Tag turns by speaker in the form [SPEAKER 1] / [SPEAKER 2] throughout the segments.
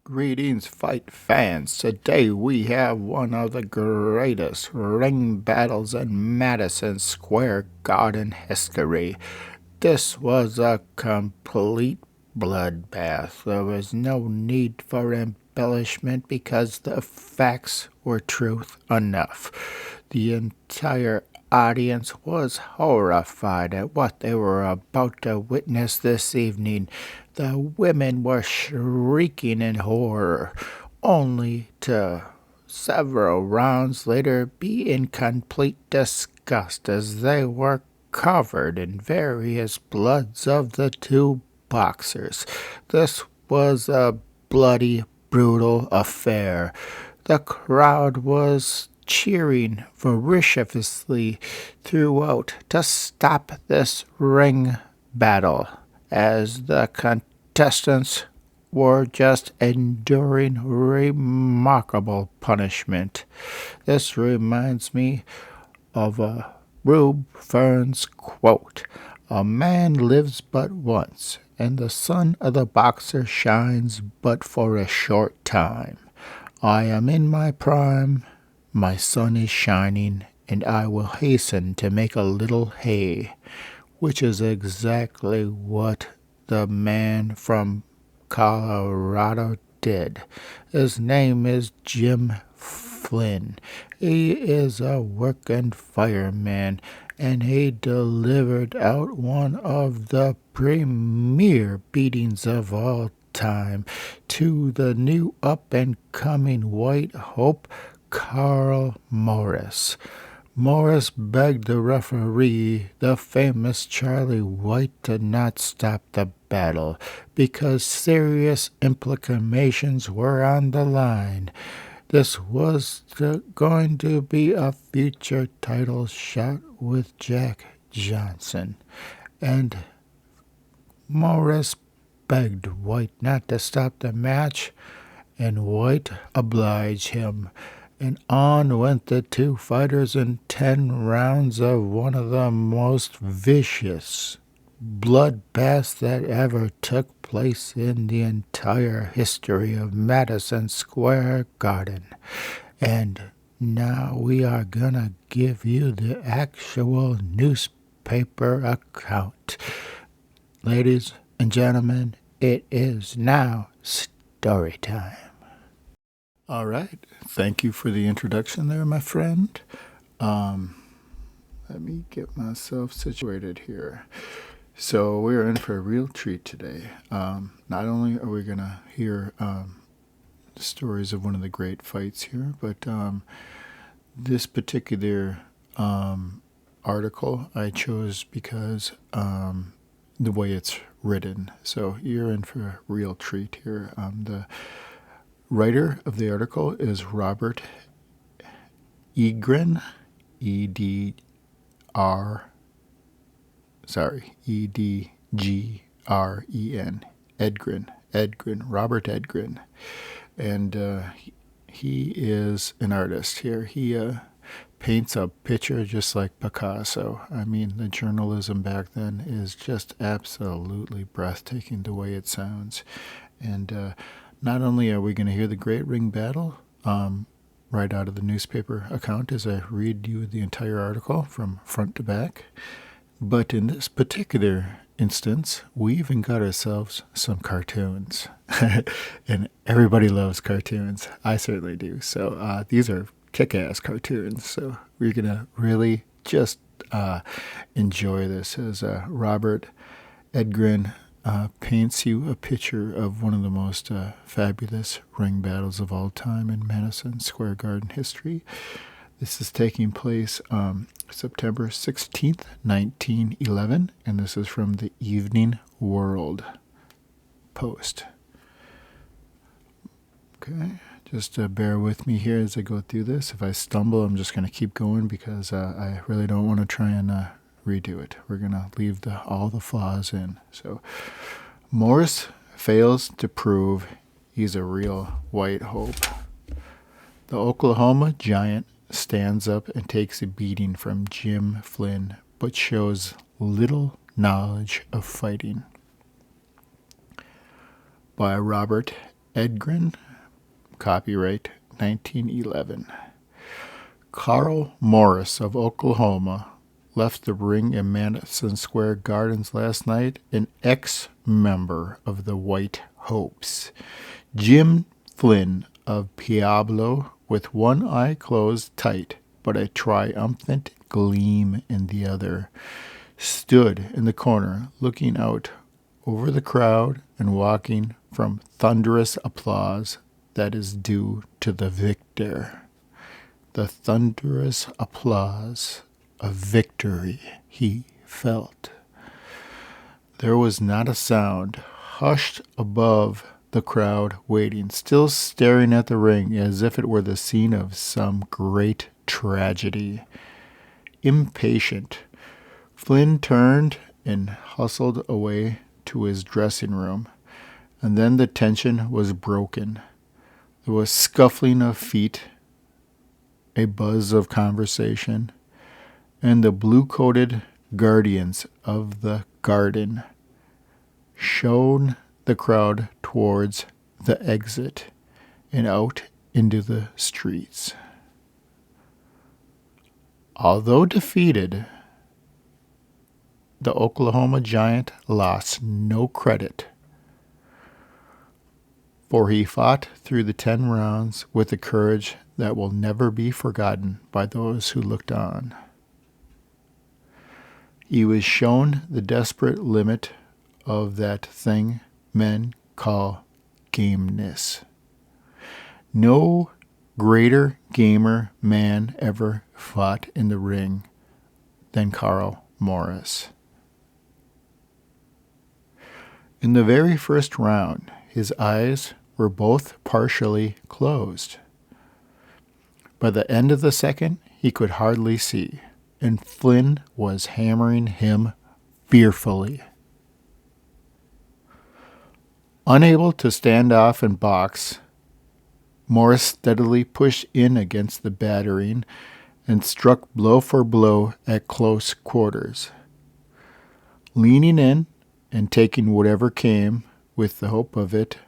[SPEAKER 1] Greetings, fight fans. Today we have one of the greatest ring battles in Madison Square Garden history. This was a complete bloodbath. There was no need for embellishment because the facts were truth enough. The entire audience was horrified at what they were about to witness this evening. The women were shrieking in horror, only to several rounds later be in complete disgust as they were covered in various bloods of the two boxers. This was a bloody, brutal affair. The crowd was cheering voraciously throughout to stop this ring battle, as the contestants were just enduring remarkable punishment. This reminds me of a Rube Fern's quote, "A man lives but once, and the sun of the boxer shines but for a short time. I am in my prime, my sun is shining, and I will hasten to make a little hay," which is exactly what the man from Colorado did. His name is Jim Flynn. He is a working fireman, and he delivered out one of the premier beatings of all time to the new up-and-coming white hope, Carl Morris. Morris begged the referee, the famous Charlie White, to not stop the battle because serious implications were on the line. This was going to be a future title shot with Jack Johnson, and Morris begged White not to stop the match, and White obliged him. And on went the two fighters in 10 rounds of one of the most vicious bloodbaths that ever took place in the entire history of Madison Square Garden. And now we are gonna give you the actual newspaper account. Ladies and gentlemen, it is now story time. All right. Thank you for the introduction there, my friend. Let me get myself situated here. So we're in for a real treat today. Not only are we going to hear stories of one of the great fights here, but this particular article I chose because the way it's written. So you're in for a real treat here. The writer of the article is Robert Edgren, Edgren, Edgren, Robert Edgren, and he is an artist here. He paints a picture just like Picasso. I mean, the journalism back then is just absolutely breathtaking the way it sounds, and not only are we going to hear the great ring battle right out of the newspaper account as I read you the entire article from front to back, but in this particular instance, we even got ourselves some cartoons. And everybody loves cartoons. I certainly do. So these are kick-ass cartoons. So we're going to really just enjoy this as Robert Edgren paints you a picture of one of the most fabulous ring battles of all time in Madison Square Garden history. This is taking place September 16th, 1911, and this is from the Evening World Post. Okay, just bear with me here as I go through this. If I stumble, I'm just going to keep going because I really don't want to try and redo it. We're going to leave all the flaws in. So, Morris fails to prove he's a real white hope. The Oklahoma Giant stands up and takes a beating from Jim Flynn, but shows little knowledge of fighting. By Robert Edgren, copyright 1911. Carl Morris of Oklahoma left the ring in Madison Square Gardens last night, an ex-member of the White Hopes. Jim Flynn of Pueblo, with one eye closed tight but a triumphant gleam in the other, stood in the corner looking out over the crowd and walking from thunderous applause that is due to the victor. The thunderous applause of victory he felt. There was not a sound, hushed above the crowd waiting, still staring at the ring as if it were the scene of some great tragedy. Impatient, Flynn turned and hustled away to his dressing room, and then the tension was broken. There was scuffling of feet, a buzz of conversation, and the blue-coated guardians of the garden showed the crowd towards the exit and out into the streets. Although defeated, the Oklahoma Giant lost no credit, for he fought through the 10 rounds with a courage that will never be forgotten by those who looked on. He was shown the desperate limit of that thing men call gameness. No greater gamer man ever fought in the ring than Carl Morris. In the very first round, his eyes were both partially closed. By the end of the second, he could hardly see, and Flynn was hammering him fearfully. Unable to stand off and box, Morris steadily pushed in against the battering and struck blow for blow at close quarters. Leaning in and taking whatever came with the hope of it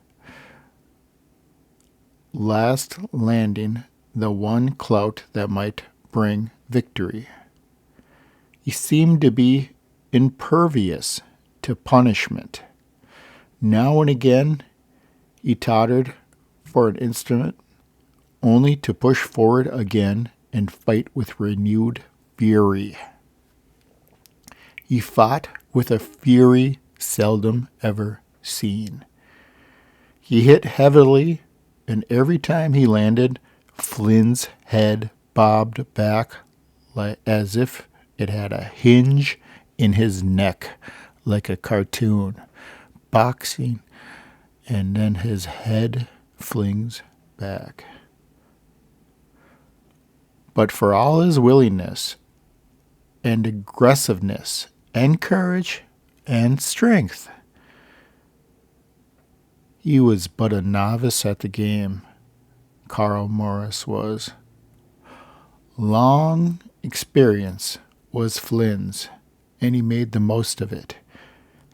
[SPEAKER 1] last landing the one clout that might bring victory. He seemed to be impervious to punishment. Now and again he tottered for an instant, only to push forward again and fight with renewed fury. He fought with a fury seldom ever seen. He hit heavily, and every time he landed, Flynn's head bobbed back as if it had a hinge in his neck, like a cartoon. Boxing, and then his head flings back. But for all his willingness and aggressiveness and courage and strength, he was but a novice at the game. Carl Morris was. Long experience was Flynn's, and he made the most of it.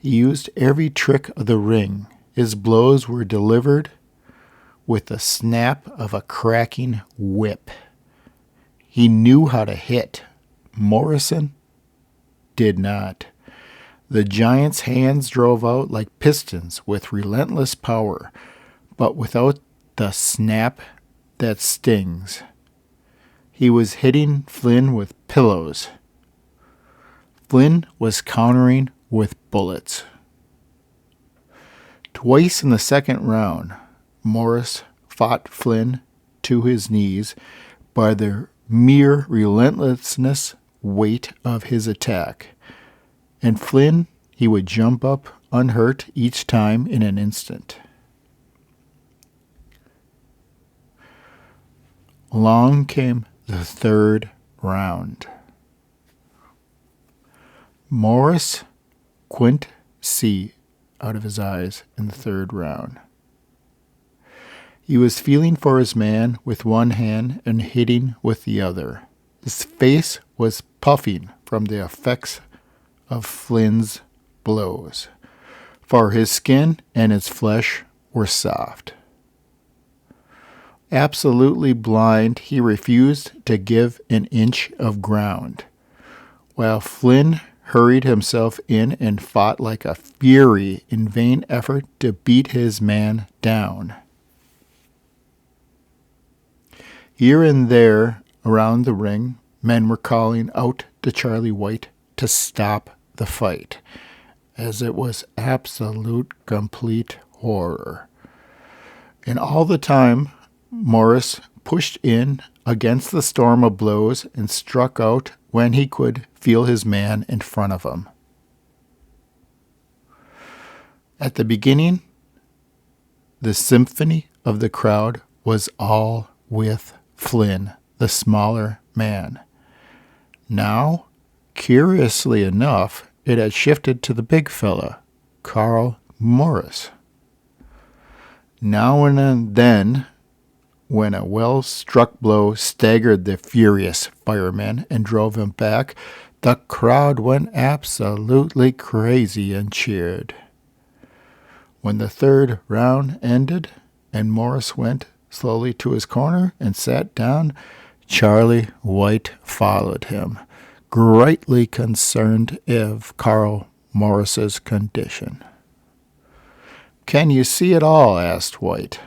[SPEAKER 1] He used every trick of the ring. His blows were delivered with the snap of a cracking whip. He knew how to hit. Morrison did not. The giant's hands drove out like pistons with relentless power, but without the snap that stings. He was hitting Flynn with pillows. Flynn was countering with bullets. Twice in the second round, Morris fought Flynn to his knees by the mere relentlessness weight of his attack, and Flynn, he would jump up unhurt each time in an instant. Along came the third round. Morris squint see out of his eyes in the third round. He was feeling for his man with one hand and hitting with the other. His face was puffing from the effects of Flynn's blows, for his skin and his flesh were soft. Absolutely blind, he refused to give an inch of ground, while Flynn hurried himself in and fought like a fury in vain effort to beat his man down. Here and there around the ring, men were calling out to Charlie White to stop the fight, as it was absolute, complete horror. And all the time, Morris pushed in against the storm of blows and struck out when he could feel his man in front of him. At the beginning, the symphony of the crowd was all with Flynn, the smaller man. Now, curiously enough, it had shifted to the big fella, Carl Morris. Now and then, when a well-struck blow staggered the furious fireman and drove him back, the crowd went absolutely crazy and cheered. When the third round ended and Morris went slowly to his corner and sat down, Charlie White followed him, greatly concerned of Carl Morris's condition. "Can you see it all?" asked White.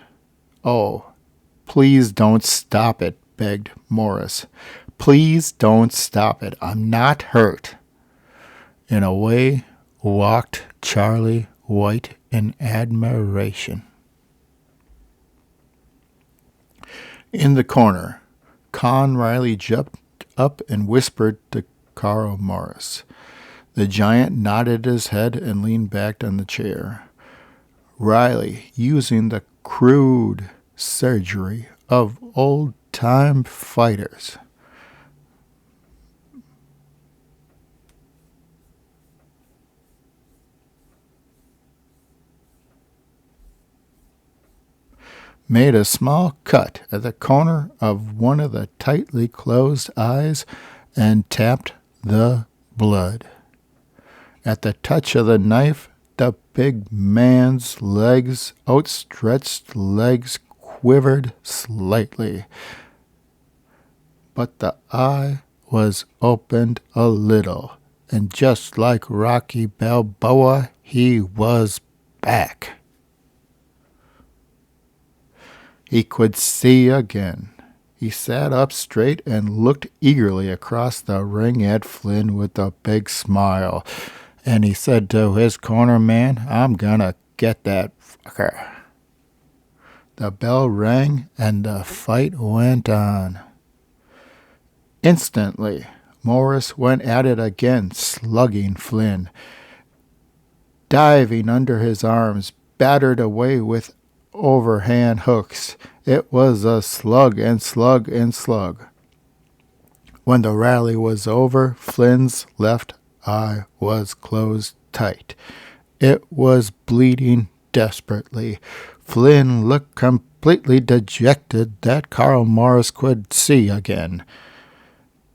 [SPEAKER 1] "Oh, please don't stop it," begged Morris. "Please don't stop it. I'm not hurt." And away walked Charlie White in admiration. In the corner, Con Riley jumped up and whispered to Carl Morris. The giant nodded his head and leaned back on the chair. Riley, using the crude surgery of old-time fighters, made a small cut at the corner of one of the tightly closed eyes and tapped the blood. At the touch of the knife, the big man's legs, outstretched legs, quivered slightly, but the eye was opened a little, and just like Rocky Balboa, he was back. He could see again. He sat up straight and looked eagerly across the ring at Flynn with a big smile, and he said to his corner man, "I'm gonna get that fucker." The bell rang, and the fight went on. Instantly, Morris went at it again, slugging Flynn, diving under his arms, battered away with overhand hooks. It was a slug and slug and slug. When the rally was over, Flynn's left eye was closed tight. It was bleeding desperately. Flynn looked completely dejected that Carl Morris could see again.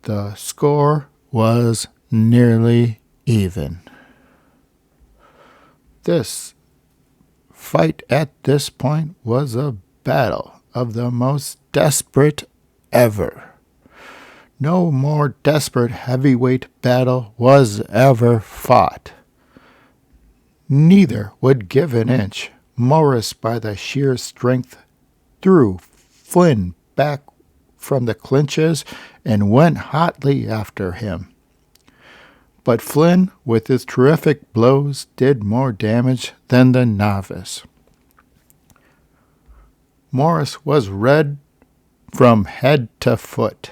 [SPEAKER 1] The score was nearly even. This fight at this point was a battle of the most desperate ever. No more desperate heavyweight battle was ever fought. Neither would give an inch. Morris, by the sheer strength, threw Flynn back from the clinches and went hotly after him. But Flynn, with his terrific blows, did more damage than the novice. Morris was red from head to foot.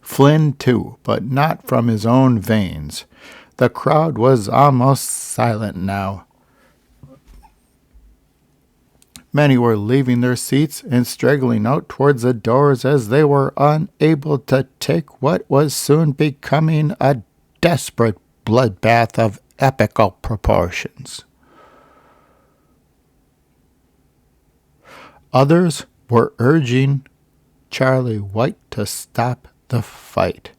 [SPEAKER 1] Flynn, too, but not from his own veins. The crowd was almost silent now. Many were leaving their seats and straggling out towards the doors as they were unable to take what was soon becoming a desperate bloodbath of epical proportions. Others were urging Charlie White to stop the fight.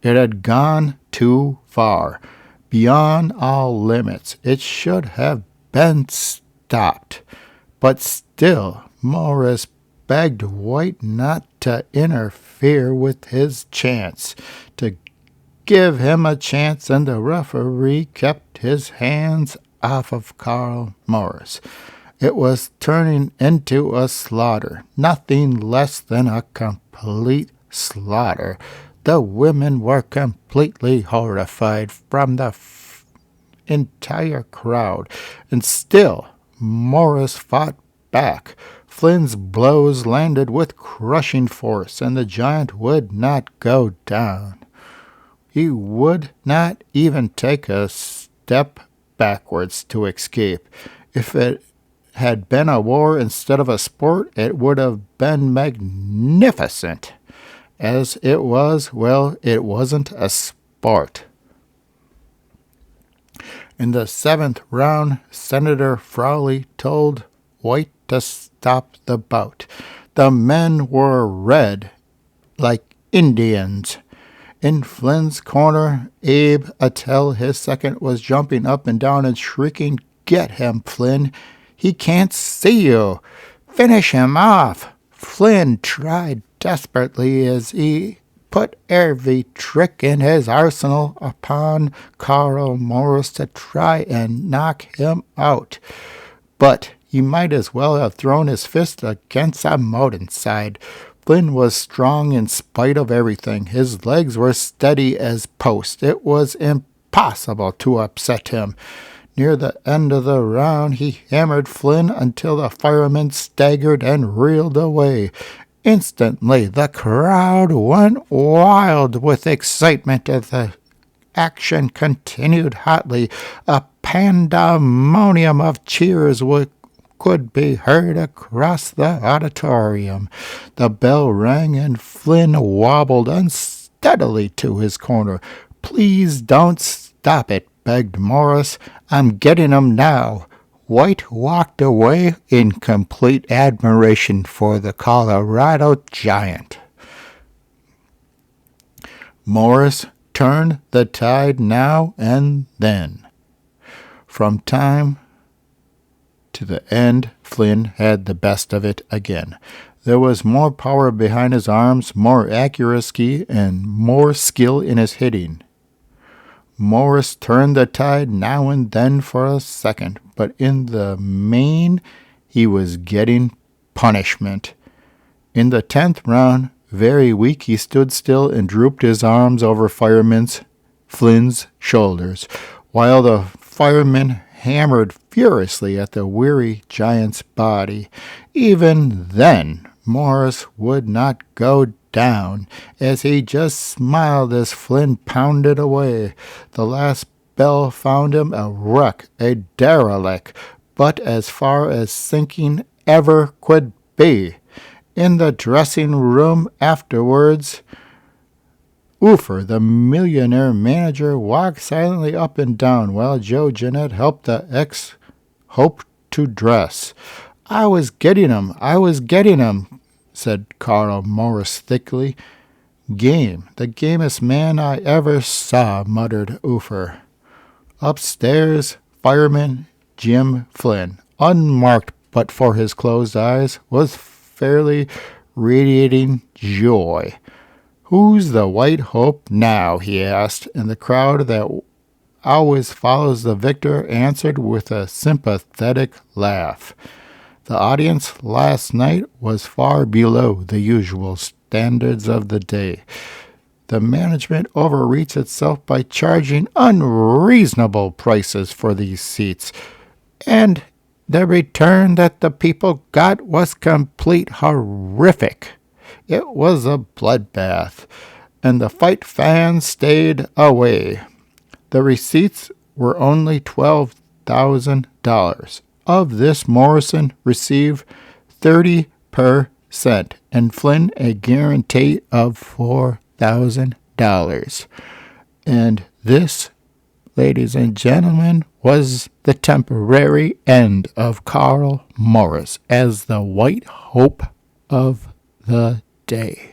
[SPEAKER 1] It had gone too far, beyond all limits. It should have been stopped. But still, Morris begged White not to interfere with his chance, to give him a chance, and the referee kept his hands off of Carl Morris. It was turning into a slaughter, nothing less than a complete slaughter. The women were completely horrified from the entire crowd, and still Morris fought back. Flynn's blows landed with crushing force, and the giant would not go down. He would not even take a step backwards to escape. If it had been a war instead of a sport, it would have been magnificent. As it was, well, it wasn't a sport. In the 7th round, Senator Frawley told White to stop the bout. The men were red, like Indians. In Flynn's corner, Abe Attell, his second, was jumping up and down and shrieking, "Get him, Flynn! He can't see you! Finish him off!" Flynn tried desperately as he put every trick in his arsenal upon Carl Morris to try and knock him out. But he might as well have thrown his fist against a mountainside. Flynn was strong in spite of everything. His legs were steady as posts. It was impossible to upset him. Near the end of the round, he hammered Flynn until the fireman staggered and reeled away. Instantly, the crowd went wild with excitement as the action continued hotly. A pandemonium of cheers could be heard across the auditorium. The bell rang and Flynn wobbled unsteadily to his corner. "Please don't stop it," begged Morris. "I'm getting him now." White walked away in complete admiration for the Colorado giant. Morris turned the tide now and then. From time to the end, Flynn had the best of it again. There was more power behind his arms, more accuracy, and more skill in his hitting. Morris turned the tide now and then for a second, but in the main he was getting punishment. In the 10th round, very weak, he stood still and drooped his arms over Flynn's shoulders, while the fireman hammered furiously at the weary giant's body. Even then, Morris would not go down, as he just smiled as Flynn pounded away. The last bell found him a wreck, a derelict, but as far as sinking ever could be. In the dressing room afterwards, Oofer, the millionaire manager, walked silently up and down while Joe Jeanette helped the ex-hope to dress. I was getting him, said Carl Morris thickly. "Game, the gamest man I ever saw," muttered Oofer. Upstairs, Fireman Jim Flynn, unmarked but for his closed eyes, was fairly radiating joy. "Who's the White Hope now?" he asked, and the crowd that always follows the victor answered with a sympathetic laugh. The audience last night was far below the usual standards of the day. The management overreached itself by charging unreasonable prices for these seats, and the return that the people got was complete horrific. It was a bloodbath, and the fight fans stayed away. The receipts were only $12,000. Of this, Morrison received 30%, and Flynn a guarantee of $4,000. And this, ladies and gentlemen, was the temporary end of Carl Morris as the White Hope of the day.